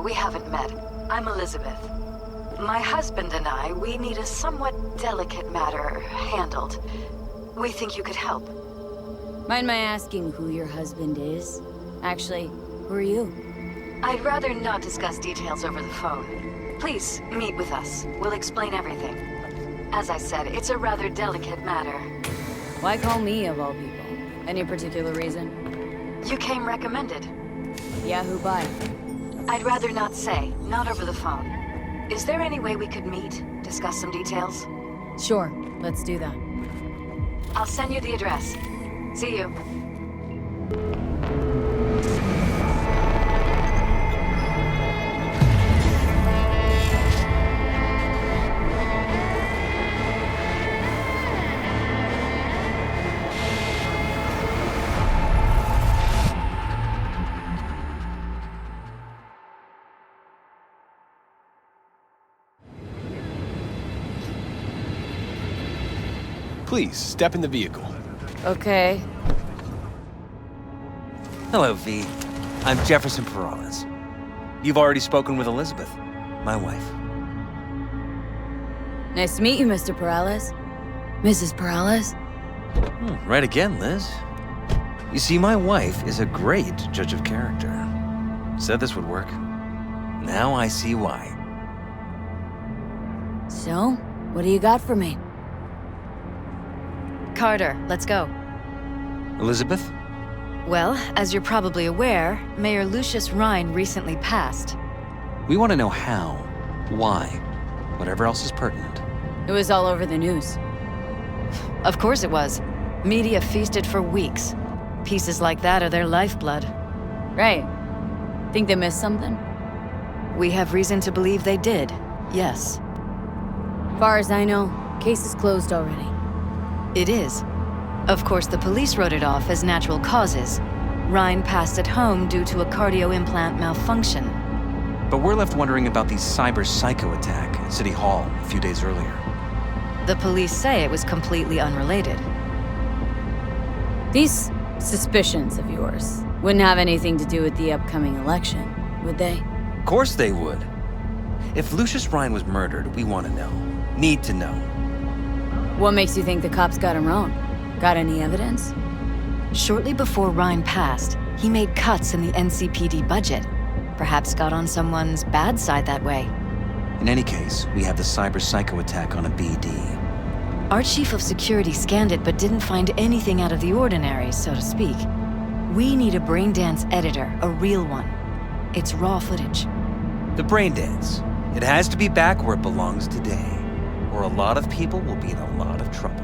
we haven't met. I'm Elizabeth. My husband and I, we need a somewhat delicate matter handled. We think you could help. Mind my asking who your husband is? Actually, who are you? I'd rather not discuss details over the phone. Please, meet with us. We'll explain everything. As I said, it's a rather delicate matter. Why call me, of all people? Any particular reason? You came recommended. Yeah, who by? I'd rather not say, not over the phone. Is there any way we could meet, discuss some details? Sure, let's do that. I'll send you the address. See you. Please, step in the vehicle. Okay. Hello, V. I'm Jefferson Peralez. You've already spoken with Elizabeth, my wife. Nice to meet you, Mr. Peralez. Mrs. Peralez? Right again, Liz. You see, my wife is a great judge of character. Said this would work. Now I see why. So, what do you got for me? Carter, let's go. Elizabeth? Well, as you're probably aware, Mayor Lucius Rhine recently passed. We want to know how, why, whatever else is pertinent. It was all over the news. Of course it was. Media feasted for weeks. Pieces like that are their lifeblood. Right. Think they missed something? We have reason to believe they did, yes. Far as I know, case is closed already. It is. Of course, the police wrote it off as natural causes. Rhine passed at home due to a cardio implant malfunction. But we're left wondering about the cyber psycho attack at City Hall a few days earlier. The police say it was completely unrelated. These suspicions of yours wouldn't have anything to do with the upcoming election, would they? Of course they would. If Lucius Rhine was murdered, we want to know. Need to know. What makes you think the cops got him wrong? Got any evidence? Shortly before Rhine passed, he made cuts in the NCPD budget. Perhaps got on someone's bad side that way. In any case, we have the cyber psycho attack on a BD. Our chief of security scanned it but didn't find anything out of the ordinary, so to speak. We need a braindance editor, a real one. It's raw footage. The brain dance. It has to be back where it belongs today, or a lot of people will be in a lot of trouble.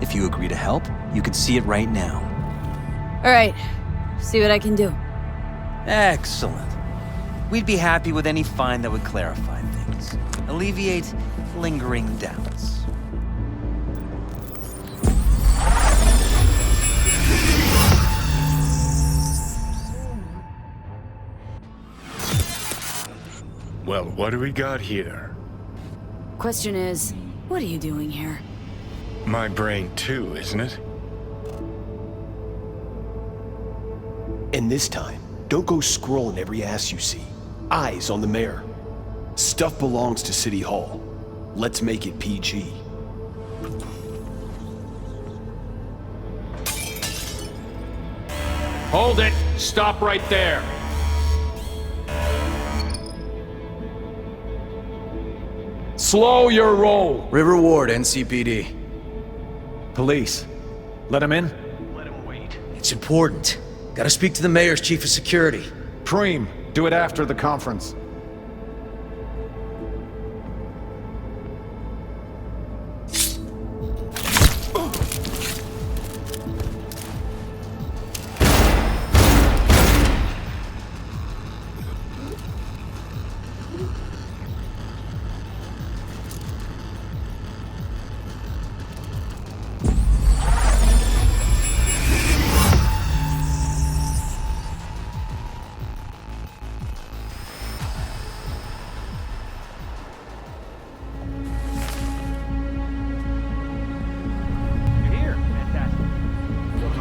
If you agree to help, you can see it right now. All right, see what I can do. Excellent. We'd be happy with any find that would clarify things, alleviate lingering doubts. Well, what do we got here? Question is, what are you doing here? My brain too, isn't it? And this time, don't go scrolling every ass you see. Eyes on the mayor. Stuff belongs to City Hall. Let's make it PG. Hold it! Stop right there! Slow your roll! River Ward, NCPD. Police. Let him in? Let him wait. It's important. Gotta speak to the mayor's chief of security. Preem, do it after the conference.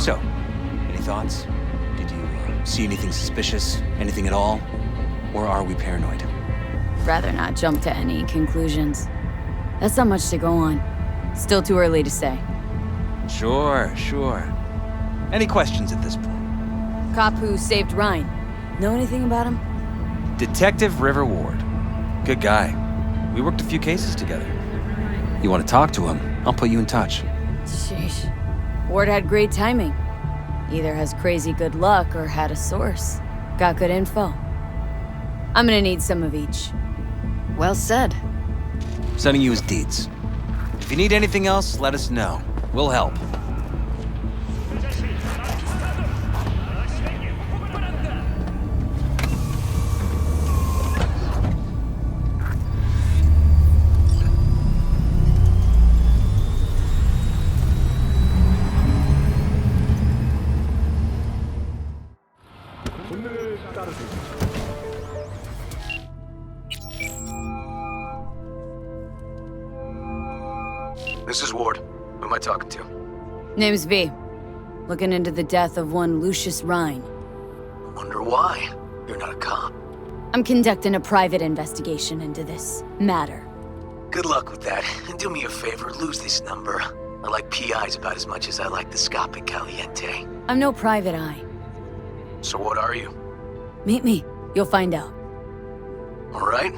So, any thoughts? Did you see anything suspicious? Anything at all? Or are we paranoid? Rather not jump to any conclusions. That's not much to go on. Still too early to say. Sure. Any questions at this point? Cop who saved Ryan. Know anything about him? Detective River Ward. Good guy. We worked a few cases together. You want to talk to him? I'll put you in touch. Sheesh. Ward had great timing. Either has crazy good luck or had a source. Got good info. I'm gonna need some of each. Well said. Sending you his deeds. If you need anything else, let us know. We'll help. This is Ward. Who am I talking to? Name's V. Looking into the death of one Lucius Rhine. Wonder why? You're not a cop. I'm conducting a private investigation into this matter. Good luck with that. And do me a favor, lose this number. I like PIs about as much as I like the Scopic Caliente. I'm no private eye. So what are you? Meet me. You'll find out. All right.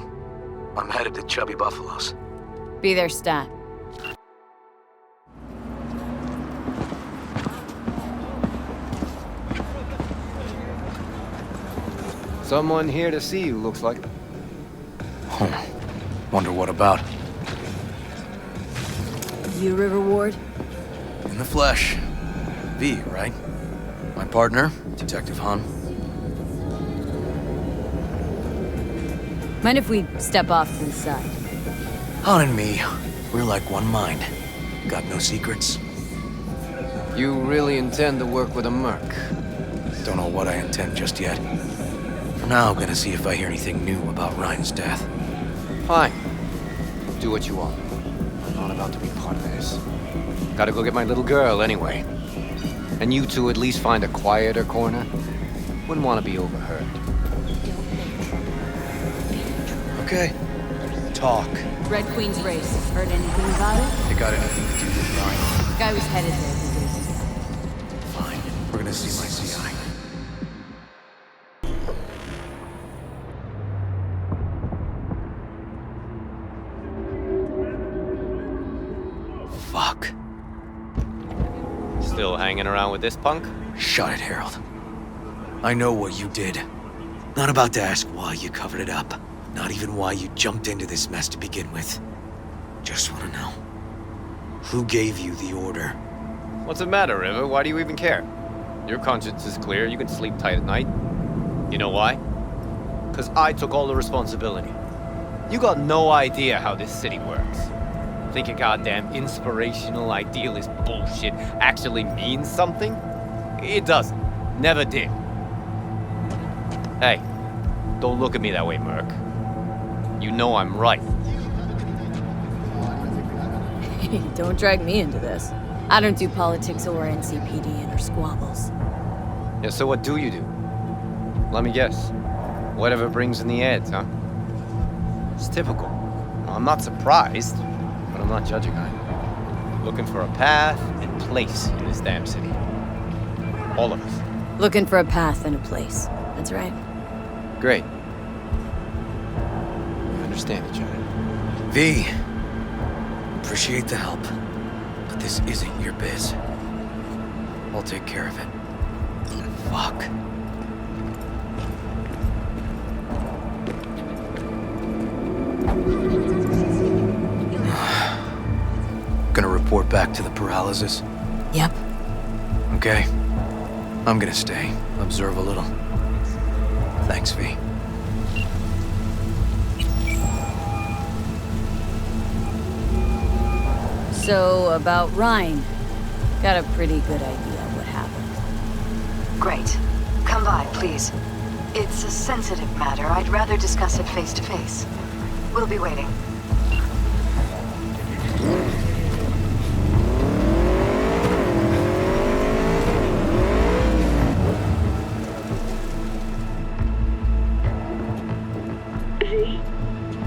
I'm headed to Chubby Buffaloes. Be there, stat. Someone here to see you, looks like. Wonder what about? You, River Ward? In the flesh. V, right? My partner, Detective Han. Mind if we step off to the side? Han and me, we're like one mind. Got no secrets. You really intend to work with a merc? Don't know what I intend just yet. For now, I'm gonna see if I hear anything new about Ryan's death. Fine. Do what you want. I'm not about to be part of this. Gotta go get my little girl anyway. And you two at least find a quieter corner. Wouldn't want to be overheard. Okay. Talk. Red Queen's race. Heard anything about it? They got anything to do with Ryan? Guy was headed there 2 days ago. Fine. We're gonna see my CI. Fuck. Still hanging around with this punk? Shut it, Harold. I know what you did. Not about to ask why you covered it up. Not even why you jumped into this mess to begin with. Just want to know. Who gave you the order? What's the matter, River? Why do you even care? Your conscience is clear. You can sleep tight at night. You know why? Because I took all the responsibility. You got no idea how this city works. Think your goddamn inspirational idealist bullshit actually means something? It doesn't. Never did. Hey, don't look at me that way, Merc. You know I'm right. Don't drag me into this. I don't do politics or NCPD inner squabbles. Yeah, so what do you do? Let me guess. Whatever brings in the ads, huh? It's typical. I'm not surprised, but I'm not judging either. Looking for a path and place in this damn city. All of us. Looking for a path and a place. That's right. Great. We understand each other. V. Appreciate the help, but this isn't your biz. I'll take care of it. Fuck. Gonna report back to the Peralezes? Yep. Okay. I'm gonna stay, observe a little. Thanks, V. So, about Ryan. Got a pretty good idea what happened. Great. Come by, please. It's a sensitive matter. I'd rather discuss it face to face. We'll be waiting.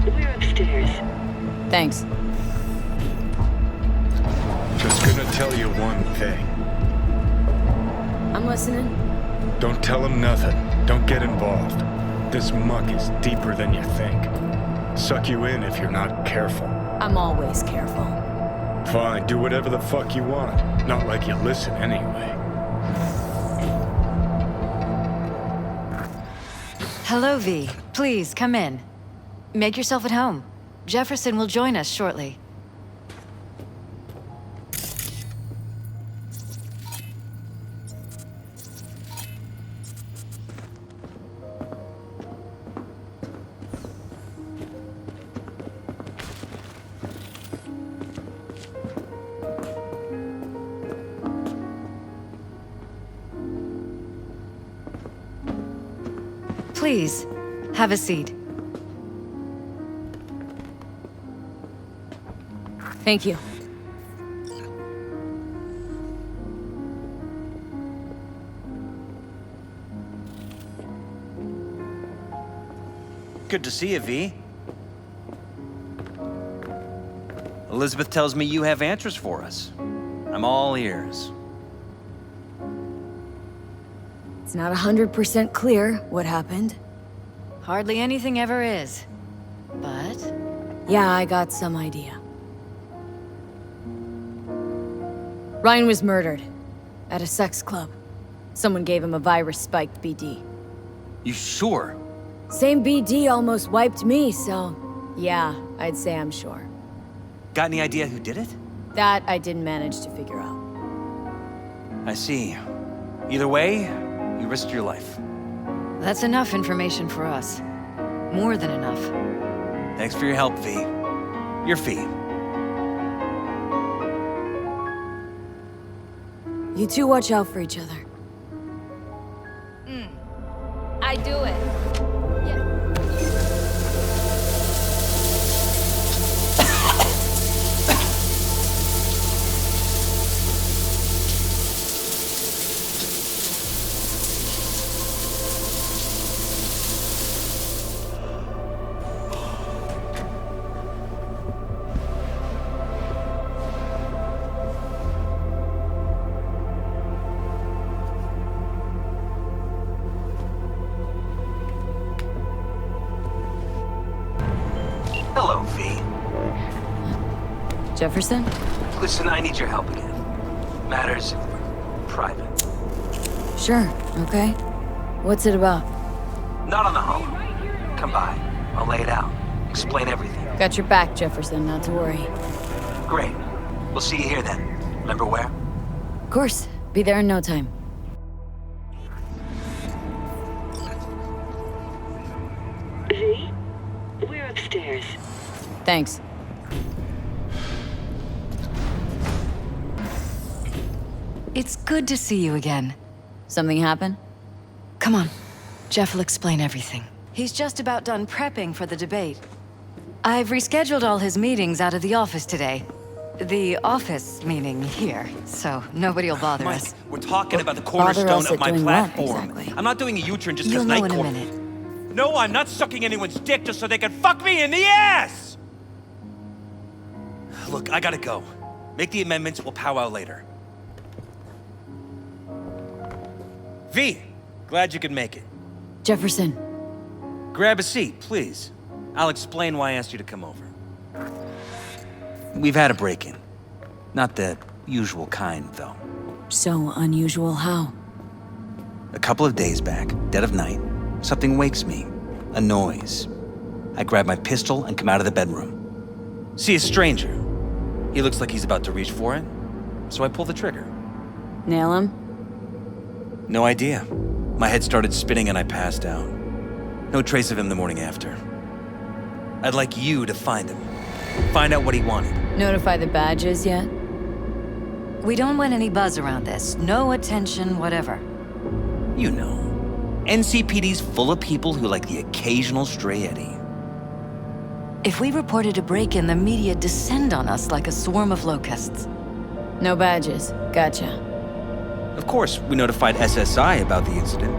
We're upstairs. Thanks. Just gonna tell you one thing. I'm listening. Don't tell him nothing. Don't get involved. This muck is deeper than you think. Suck you in if you're not careful. I'm always careful. Fine, do whatever the fuck you want. Not like you listen anyway. Hello, V. Please, come in. Make yourself at home. Jefferson will join us shortly. Please, have a seat. Thank you. Good to see you, V. Elizabeth tells me you have answers for us. I'm all ears. It's not 100% clear what happened. Hardly anything ever is. But... Yeah, I got some idea. Ryan was murdered. At a sex club. Someone gave him a virus-spiked BD. You sure? Same BD almost wiped me, so... Yeah, I'd say I'm sure. Got any idea who did it? That I didn't manage to figure out. I see. Either way, you risked your life. that's enough information for us. More than enough. Thanks for your help, V. Your fee. You two watch out for each other. I do it. Hello, V. Jefferson? Listen, I need your help again. Matters private. Sure, okay. What's it about? Not on the home. Come by. I'll lay it out. Explain everything. Got your back, Jefferson, not to worry. Great. We'll see you here then. Remember where? Of course. Be there in no time. V? We're upstairs. Thanks. It's good to see you again. Something happen? Come on. Jeff will explain everything. He's just about done prepping for the debate. I've rescheduled all his meetings out of the office today. The office meaning here, so nobody will bother Mike, us. we're talking about the Bother cornerstone us of at my doing what, platform. exactly? I'm not doing a U-turn just You'll because know in a Nightcore... minute. No, I'm not sucking anyone's dick just so they can fuck me in the ass! Look, I gotta go. Make the amendments, we'll powwow later. V, glad you could make it. Jefferson. Grab a seat, please. I'll explain why I asked you to come over. We've had a break-in. Not the usual kind, though. So unusual how? A couple of days back, dead of night, something wakes me. A noise. I grab my pistol and come out of the bedroom. See a stranger. He looks like he's about to reach for it, so I pull the trigger. Nail him? No idea. My head started spinning and I passed out. No trace of him the morning after. I'd like you to find him. Find out what he wanted. Notify the badges yet? We don't want any buzz around this. No attention, whatever. You know. NCPD's full of people who like the occasional stray eddy. If we reported a break-in, the media descend on us like a swarm of locusts. No badges. Gotcha. Of course, we notified SSI about the incident.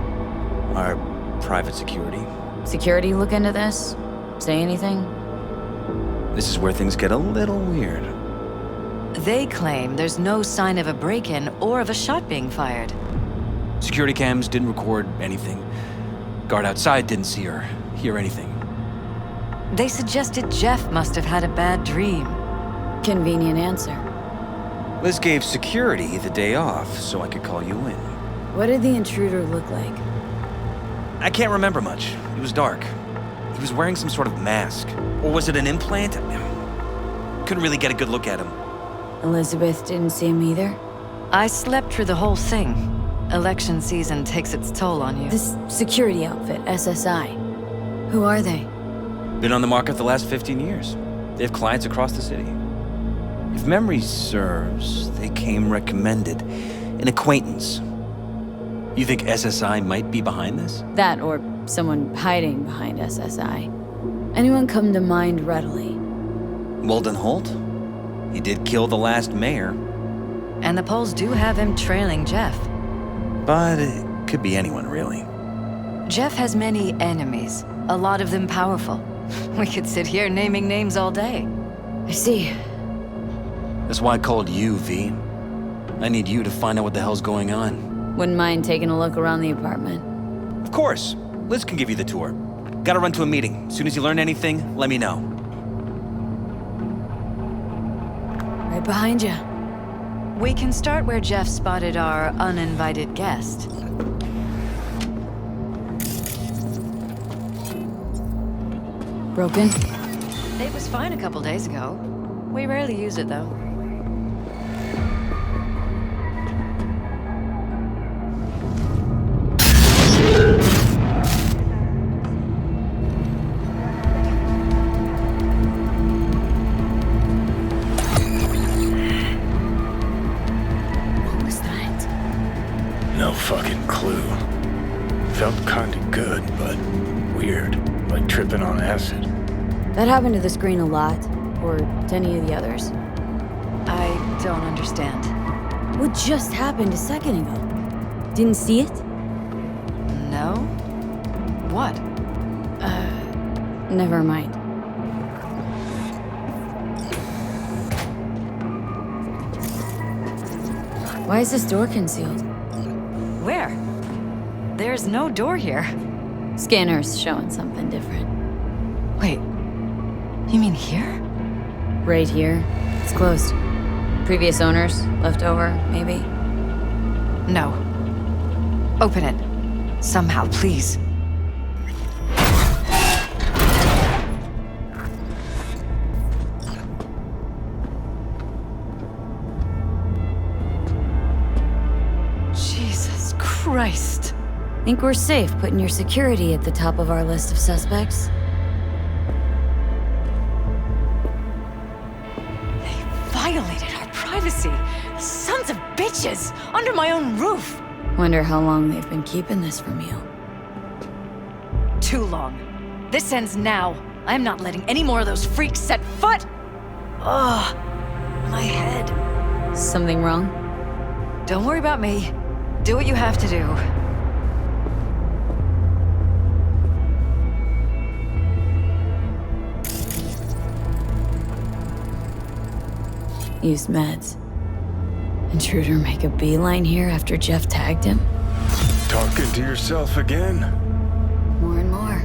Our private security. Security look into this? Say anything? This is where things get a little weird. They claim there's no sign of a break-in or of a shot being fired. Security cams didn't record anything. Guard outside didn't see or hear anything. They suggested Jeff must have had a bad dream. Convenient answer. Liz gave security the day off so I could call you in. What did the intruder look like? I can't remember much. It was dark. He was wearing some sort of mask. Or was it an implant? Couldn't really get a good look at him. Elizabeth didn't see him either? I slept through the whole thing. Election season takes its toll on you. This security outfit, SSI. Who are they? Been on the market the last 15 years. They have clients across the city. If memory serves, they came recommended. An acquaintance. You think SSI might be behind this? That or someone hiding behind SSI. Anyone come to mind readily? Walden Holt? He did kill the last mayor. And the polls do have him trailing Jeff. But it could be anyone, really. Jeff has many enemies, a lot of them powerful. We could sit here naming names all day. I see. That's why I called you, V. I need you to find out what the hell's going on. Wouldn't mind taking a look around the apartment. Of course. Liz can give you the tour. Gotta run to a meeting. As soon as you learn anything, let me know. Right behind you. We can start where Jeff spotted our uninvited guest. Broken? It was fine a couple days ago. We rarely use it, though. What was that? No fucking clue. Felt kinda good, but weird. Like tripping on acid. That happened to the screen a lot. Or to any of the others. I don't understand. What just happened a second ago? Didn't see it? No? What? Never mind. Why is this door concealed? Where? There's no door here. Scanner's showing something different. Wait, you mean here? Right here. It's closed. Previous owners, left over, maybe? No. Open it. Somehow, please. Jesus Christ. Think we're safe putting your security at the top of our list of suspects? Violated our privacy. Sons of bitches! Under my own roof! Wonder how long they've been keeping this from you. Too long. This ends now. I am not letting any more of those freaks set foot! Ugh. My head. Something wrong? Don't worry about me. Do what you have to do. Use meds. Intruder make a beeline here after Jeff tagged him? Talking to yourself again? More and more.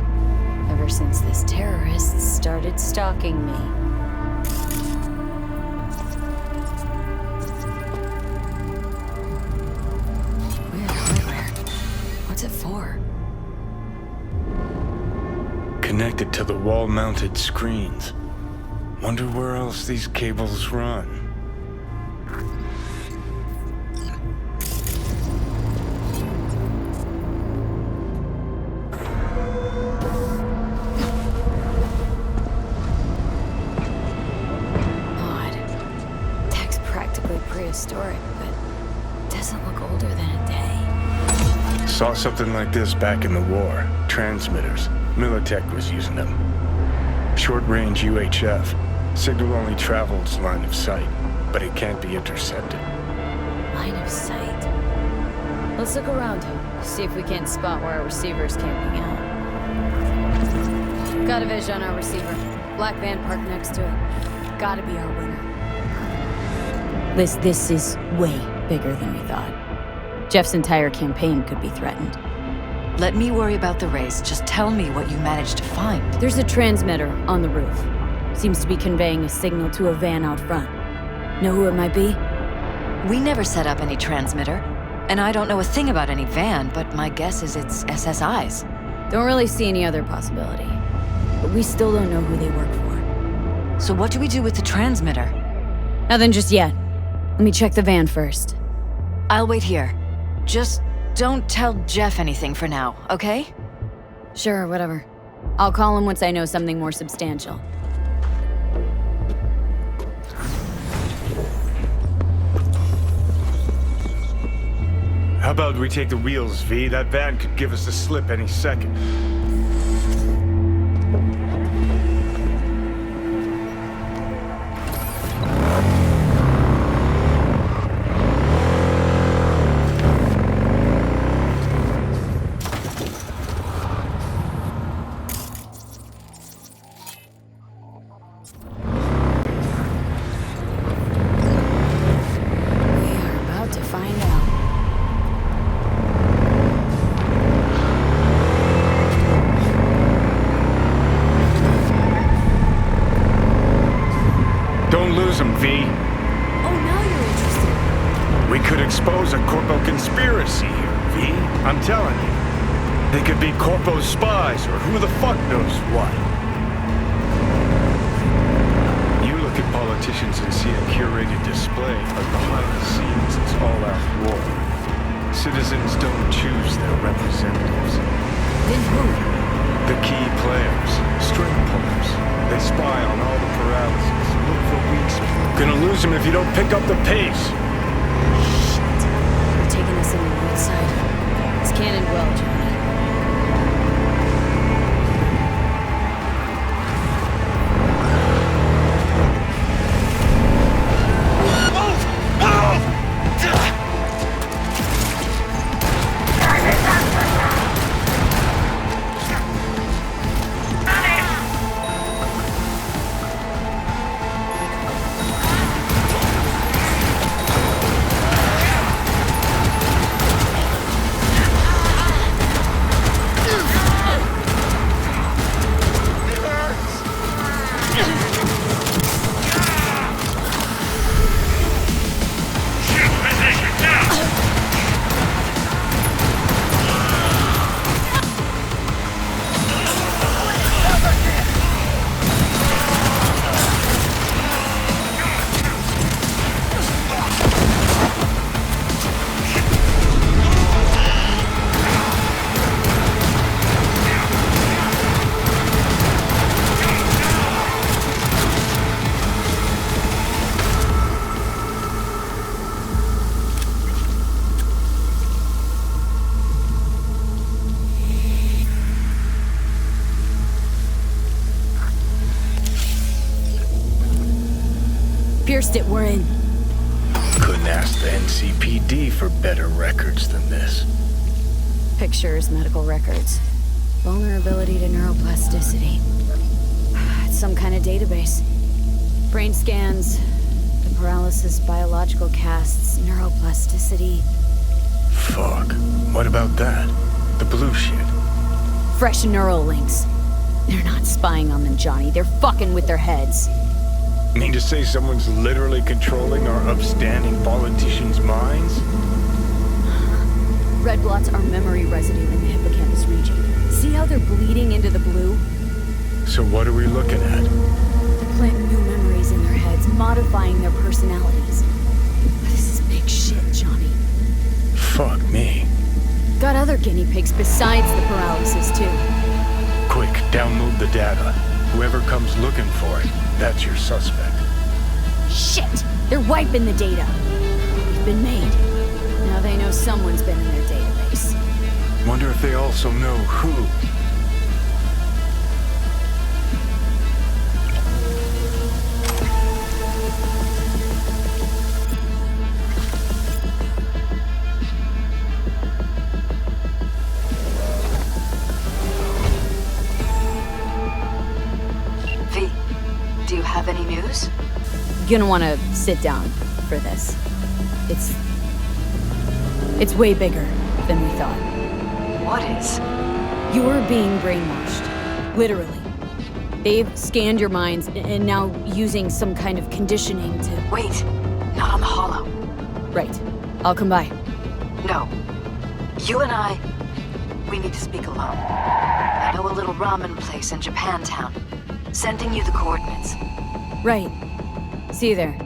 Ever since this terrorist started stalking me. Weird hardware. What's it for? Connected to the wall-mounted screens. Wonder where else these cables run. Prehistoric, but doesn't look older than a day. Saw something like this back in the war. Transmitters. Militech was using them. Short-range UHF. Signal only travels line of sight, but it can't be intercepted. Line of sight? Let's look around, see if we can't spot where our receiver's camping out. Got a vision on our receiver. black van parked next to it. Gotta be our winner. Liz, this is way bigger than we thought. Jeff's entire campaign could be threatened. Let me worry about the race. Just tell me what you managed to find. There's a transmitter on the roof. Seems to be conveying a signal to a van out front. Know who it might be? We never set up any transmitter, and I don't know a thing about any van, but my guess is it's SSI's. Don't really see any other possibility. But we still don't know who they work for. So what do we do with the transmitter? Nothing just yet. Let me check the van first. I'll wait here. Just don't tell Jeff anything for now, okay? Sure, whatever. I'll call him once I know something more substantial. How about we take the wheels, V? That van could give us the slip any second. We are about to find out. Don't lose them, V. Oh, now you're interested. We could expose a Corpo conspiracy here, V. I'm telling you. They could be Corpo's spies, or who the fuck knows what. You look at politicians and see a curated display, but behind the scenes it's all-out war. Citizens don't choose their representatives. Then who? The key players, string pullers. They spy on all the Peralezes. Look for weak spots. Gonna lose them if you don't pick up the pace. Shit. They're taking us in the right side. It's cannon well, Johnny. Pierced it, we're in. Couldn't ask the NCPD for better records than this. Pictures, medical records. Vulnerability to neuroplasticity. It's some kind of database. Brain scans, the paralysis, biological casts, neuroplasticity. Fuck. What about that? The blue shit. Fresh neural links. They're not spying on them, Johnny. They're fucking with their heads. Mean to say someone's literally controlling our upstanding politicians' minds? Red blots are memory residue in the hippocampus region. See how they're bleeding into the blue? So what are we looking at? They're planting new memories in their heads, modifying their personalities. This is big shit, Johnny. Fuck me. Got other guinea pigs besides the paralysis, too. Quick, download the data. Whoever comes looking for it, that's your suspect. Shit! They're wiping the data. We've been made. Now they know someone's been in their database. Wonder if they also know who. V, Do you have any news? Gonna wanna sit down for this. It's way bigger than we thought. What is? You're being brainwashed. Literally. They've scanned your minds and now using some kind of conditioning to... Wait, not on the Hollow. Right. I'll come by. No. You and I, we need to speak alone. I know a little ramen place in Japantown. Sending you the coordinates. Right. See you there.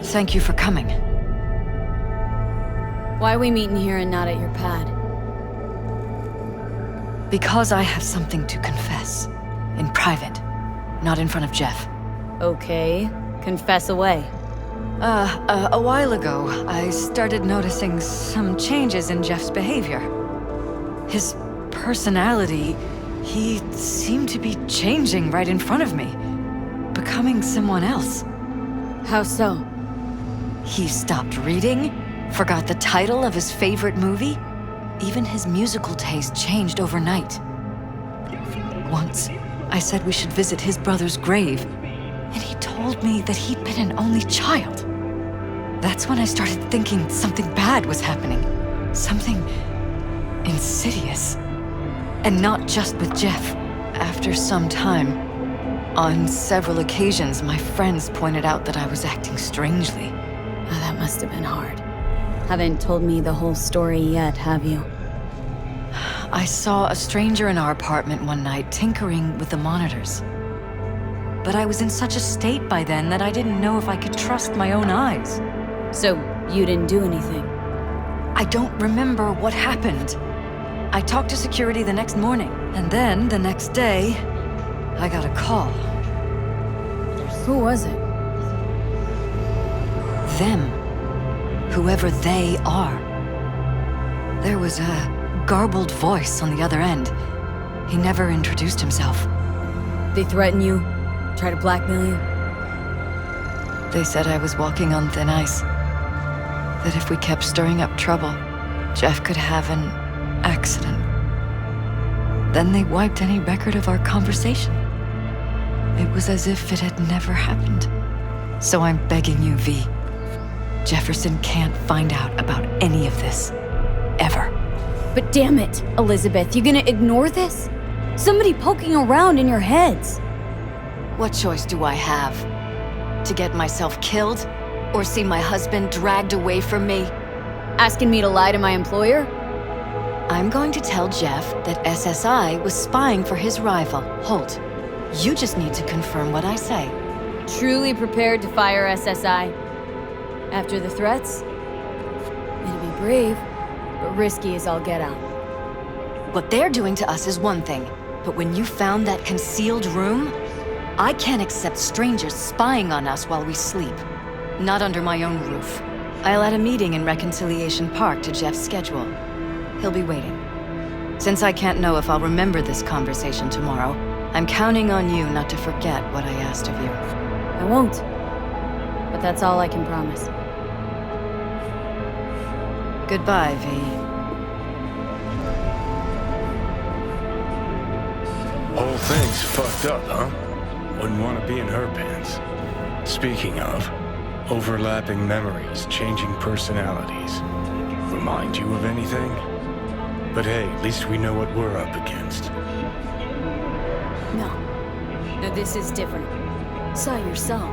Thank you for coming. Why are we meeting here and not at your pad? Because I have something to confess. In private. Not in front of Jeff. Okay. Confess away. A while ago, I started noticing some changes in Jeff's behavior. His personality, he seemed to be changing right in front of me. Becoming someone else. How so? He stopped reading, forgot the title of his favorite movie. Even his musical taste changed overnight. Once, I said we should visit his brother's grave, and he told me that he'd been an only child. That's when I started thinking something bad was happening. Something insidious. And not just with Jeff. After some time, on several occasions, my friends pointed out that I was acting strangely. Oh, that must have been hard. Haven't told me the whole story yet, have you? I saw a stranger in our apartment one night tinkering with the monitors. But I was in such a state by then that I didn't know if I could trust my own eyes. So, you didn't do anything? I don't remember what happened. I talked to security the next morning, and then the next day, I got a call. Who was it? Them. Whoever they are. There was a garbled voice on the other end. He never introduced himself. They threaten you? Try to blackmail you? They said I was walking on thin ice. That if we kept stirring up trouble, Jeff could have an accident. Then they wiped any record of our conversation. It was as if it had never happened. So I'm begging you, V. Jefferson can't find out about any of this. Ever. But damn it, Elizabeth, you gonna ignore this? Somebody poking around in your heads. What choice do I have? To get myself killed? Or see my husband dragged away from me? Asking me to lie to my employer? I'm going to tell Jeff that SSI was spying for his rival, Holt. You just need to confirm what I say. Truly prepared to fire SSI? After the threats? It'll be brave, but risky as all get out. What they're doing to us is one thing, but when you found that concealed room, I can't accept strangers spying on us while we sleep. Not under my own roof. I'll add a meeting in Reconciliation Park to Jeff's schedule. He'll be waiting. Since I can't know if I'll remember this conversation tomorrow, I'm counting on you not to forget what I asked of you. I won't. But that's all I can promise. Goodbye, V. Whole thing's fucked up, huh? Wouldn't want to be in her pants. Speaking of, overlapping memories, changing personalities. Remind you of anything? But hey, at least we know what we're up against. No. No, this is different. Saw yourself.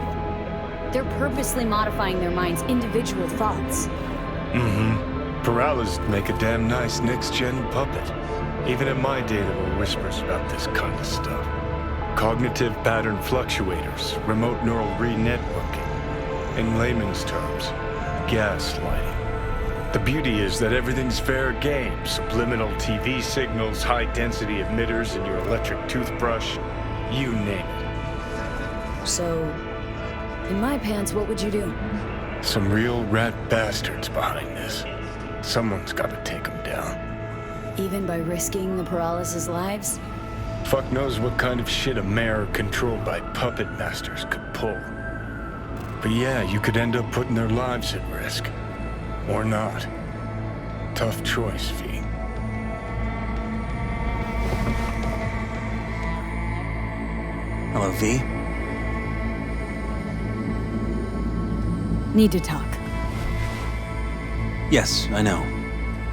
They're purposely modifying their mind's individual thoughts. Mm-hmm. Peralez make a damn nice next-gen puppet. Even in my day, there were whispers about this kind of stuff. Cognitive pattern fluctuators, remote neural re-networking. In layman's terms, gaslighting. The beauty is that everything's fair game. Subliminal TV signals, high-density emitters in your electric toothbrush. You name it. So, in my pants, what would you do? Some real rat bastards behind this. Someone's gotta take them down. Even by risking the Peralez's lives? Fuck knows what kind of shit a mayor controlled by puppet masters could pull. But yeah, you could end up putting their lives at risk. Or not. Tough choice, V. Hello, V. Need to talk. Yes, I know.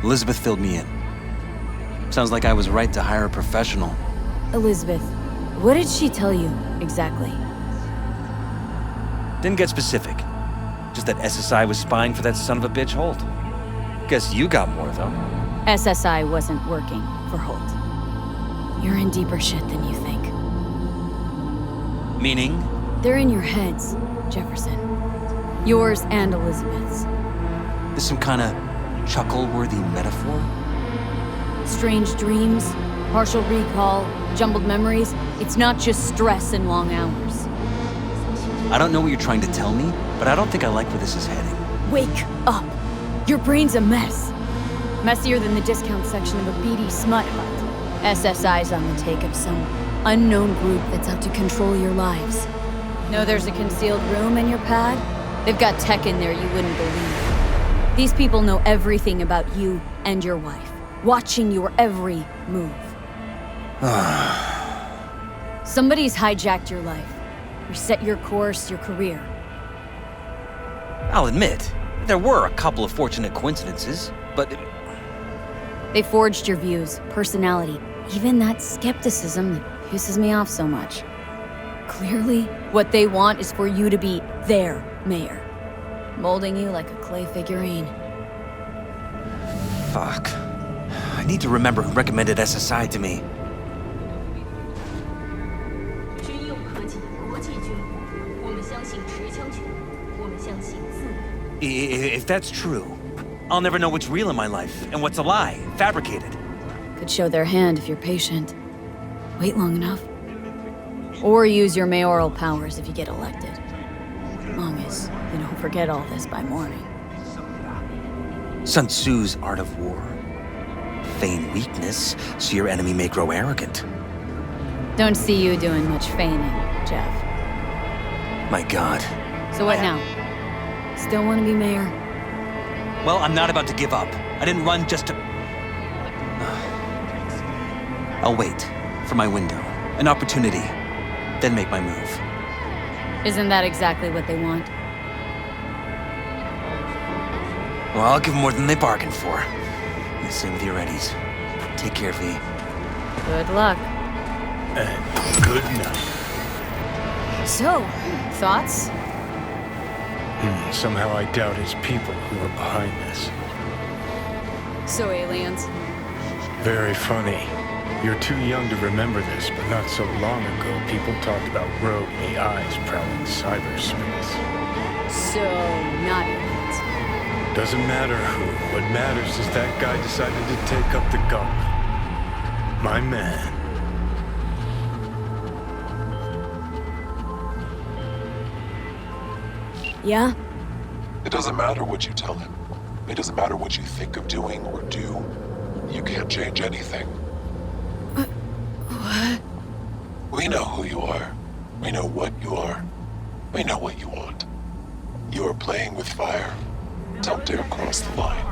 Elizabeth filled me in. Sounds like I was right to hire a professional. Elizabeth, what did she tell you, exactly? Didn't get specific. Just that SSI was spying for that son of a bitch Holt. Guess you got more, though. SSI wasn't working for Holt. You're in deeper shit than you think. Meaning? They're in your heads, Jefferson. Yours and Elizabeth's. This some kind of chuckle-worthy metaphor? Strange dreams, partial recall, jumbled memories. It's not just stress and long hours. I don't know what you're trying to tell me, but I don't think I like where this is heading. Wake up! Your brain's a mess. Messier than the discount section of a beady smut hut. SSI's on the take of some unknown group that's out to control your lives. Know there's a concealed room in your pad? They've got tech in there you wouldn't believe. These people know everything about you and your wife, watching your every move. Somebody's hijacked your life. Reset your course, your career. I'll admit, there were a couple of fortunate coincidences, but... They forged your views, personality, even that skepticism that pisses me off so much. Clearly, what they want is for you to be their mayor. Molding you like a clay figurine. Fuck. I need to remember who recommended SSI to me. If that's true, I'll never know what's real in my life and what's a lie, fabricated. Could show their hand if you're patient. Wait long enough. Or use your mayoral powers if you get elected. Long as you don't forget all this by morning. Sun Tzu's art of war. Feign weakness, so your enemy may grow arrogant. Don't see you doing much feigning, Jeff. My God. So what now? Still want to be mayor? Well, I'm not about to give up. I didn't run just to... I'll wait for my window, an opportunity, then make my move. Isn't that exactly what they want? Well, I'll give them more than they bargained for. And same with your Eddies. Take care, V. Good luck. And good night. So, thoughts? Somehow I doubt it's people who are behind this. So aliens? Very funny. You're too young to remember this, but not so long ago, people talked about rogue AIs prowling cyberspace. So, not aliens. Doesn't matter who. What matters is that guy decided to take up the gauntlet. My man. Yeah? It doesn't matter what you tell him. It doesn't matter what you think of doing or do. You can't change anything. What? We know who you are. We know what you are. We know what you want. You are playing with fire. Don't dare cross the line.